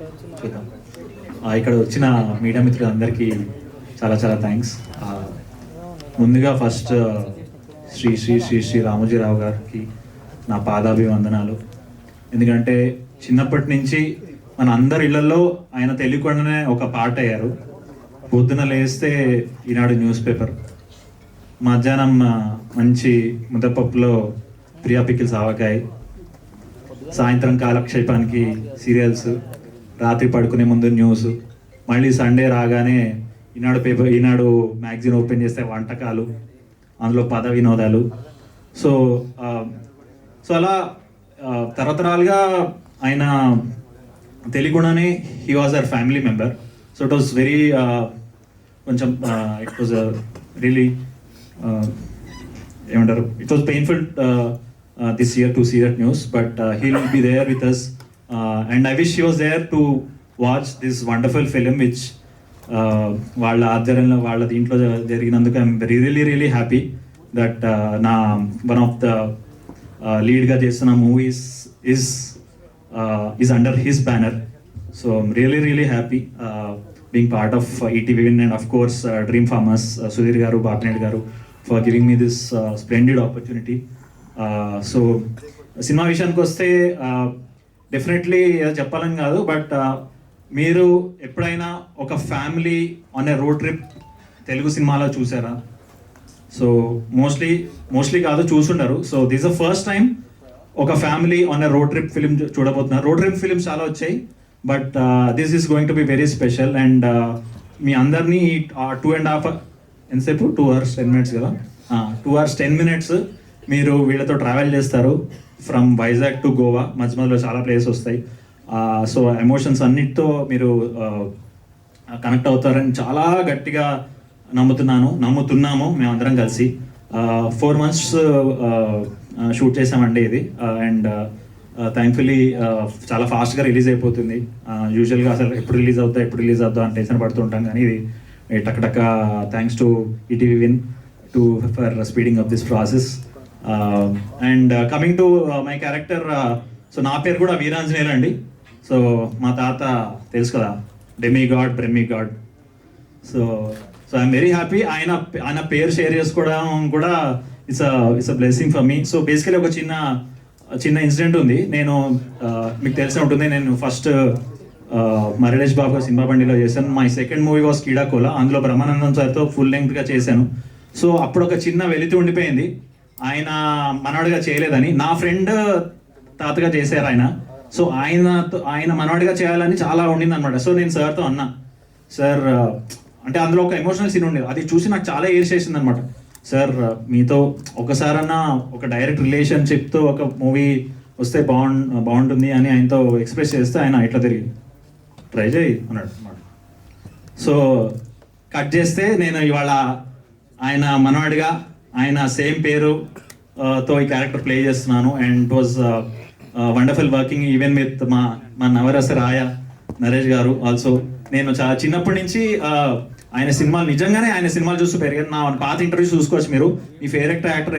చూద్దాం. ఇక్కడ వచ్చిన మీడియా మిత్రులందరికీ చాలా చాలా థ్యాంక్స్. ముందుగా ఫస్ట్ శ్రీ శ్రీ శ్రీ శ్రీ రామోజీరావు గారికి నా పాదాభివందనాలు. ఎందుకంటే చిన్నప్పటి నుంచి మన అందరి ఇళ్లలో ఆయన తెలియకుండానే ఒక పార్ట్ అయ్యారు. పొద్దున లేస్తే ఈనాడు న్యూస్ పేపర్, మధ్యాహ్నం మంచి ముద్దపప్పులో ప్రియా పికిల్స్ ఆవకాయ, సాయంత్రం కాలక్షేపానికి సీరియల్స్, రాత్రి పడుకునే ముందు న్యూస్, మళ్ళీ సండే రాగానే ఈనాడు పేపర్, ఈనాడు మ్యాగజైన్ ఓపెన్ చేస్తే వంటకాలు, అందులో పద వినోదాలు. సో సో అలా తరతరాలుగా ఆయన తెలియకుండానే he was our family member. So it was very కొంచెం ఇట్ వాజ్ రియలీ ఏమంటారు, it was painful this year to see that news, but he will be there with us, and I wish he was there to watch this wonderful film which వాళ్ళ ఆధ్వర్యంలో వాళ్ళ దీంట్లో జరిగినందుకు I'm really really happy that నా one of the లీడ్గా చేస్తున్న movies is under his banner. So I'm really really happy being part of ETV and of course Dream Farmers, Sudhir garu, Bapnet garu, for giving me this splendid opportunity. So సినిమా విషయానికి వస్తే definitely చెప్పాలని కాదు, but మీరు ఎప్పుడైనా ఒక family on a road trip తెలుగు సినిమాలో చూసారా? సో మోస్ట్లీ కాదు, చూసుండరు. So this the first time ఒక family on a road trip film చూడబోతున్నారు. రోడ్ ట్రిప్ ఫిలిమ్స్ చాలా వచ్చాయి, but this is going to be very special. And మీ అందరినీ 2.5 ఎంతసేపు 2 hours 10 minutes కదా, 2 hours 10 minutes మీరు వీళ్ళతో ట్రావెల్ చేస్తారు ఫ్రమ్ వైజాగ్ టు గోవా. మధ్య మధ్యలో చాలా ప్లేస్ వస్తాయి. సో ఎమోషన్స్ అన్నిటితో మీరు కనెక్ట్ అవుతారని చాలా గట్టిగా నమ్ముతున్నాము మేమందరం కలిసి. 4 months షూట్ చేసామండి ఇది, అండ్ థ్యాంక్ఫుల్లీ చాలా ఫాస్ట్గా రిలీజ్ అయిపోతుంది. యూజువల్గా అసలు ఎప్పుడు రిలీజ్ అవుతా అని టెన్షన్ పడుతుంటాం, కానీ ఇది టక్ thanks to ETV win for speeding up this process. And coming to my character, so నా పేరు కూడా వీరాంజనేయులు అండి. సో మా తాత తెలుసు కదా, బ్రెమ్మీ గాడ్. So I'm very happy. ఆయన పేరు షేర్ చేసుకోవడం కూడా it's a blessing for me. So basically ఒక చిన్న ఇన్సిడెంట్ ఉంది. నేను మీకు తెలిసే ఉంటుంది, నేను ఫస్ట్ మరిడేష్ బాబు సినిమా బండిలో చేశాను. My second movie was Keedaa Cola, అందులో బ్రహ్మానందం సార్తో ఫుల్ లెంగ్త్గా చేశాను. సో అప్పుడు ఒక చిన్న వెలితి ఉండిపోయింది, ఆయన మనవాడిగా చేయలేదని. నా ఫ్రెండ్ తాతగా చేశారు ఆయన. సో ఆయన మనవాడిగా చేయాలని చాలా ఉండింది అనమాట. సో నేను సార్తో అన్నా, సార్ అంటే అందులో ఒక ఎమోషనల్ సీన్ ఉండేది, అది చూసి నాకు చాలా ఏర్చేసింది అనమాట. సార్ మీతో ఒకసారన్నా ఒక డైరెక్ట్ రిలేషన్షిప్తో ఒక మూవీ వస్తే బాగుంటుంది అని ఆయనతో ఎక్స్ప్రెస్ చేస్తే ఆయన ఇట్లా తిరిగి ట్రై చేయి అన్నాడు అనమాట. సో కట్ చేస్తే నేను ఇవాళ ఆయన మనవాడిగా, ఆయన సేమ్ పేరు తో ఈ క్యారెక్టర్ ప్లే చేస్తున్నాను. And it was wonderful working even with మా నవరస రాయ నరేష్ గారు ఆల్సో. నేను చాలా చిన్నప్పటి నుంచి ఆయన సినిమాలు చూస్తూ పెరిగాను. నా పాత ఇంటర్వ్యూస్ చూసుకోవచ్చు మీరు. మీ ఫేవరెట్ యాక్టర్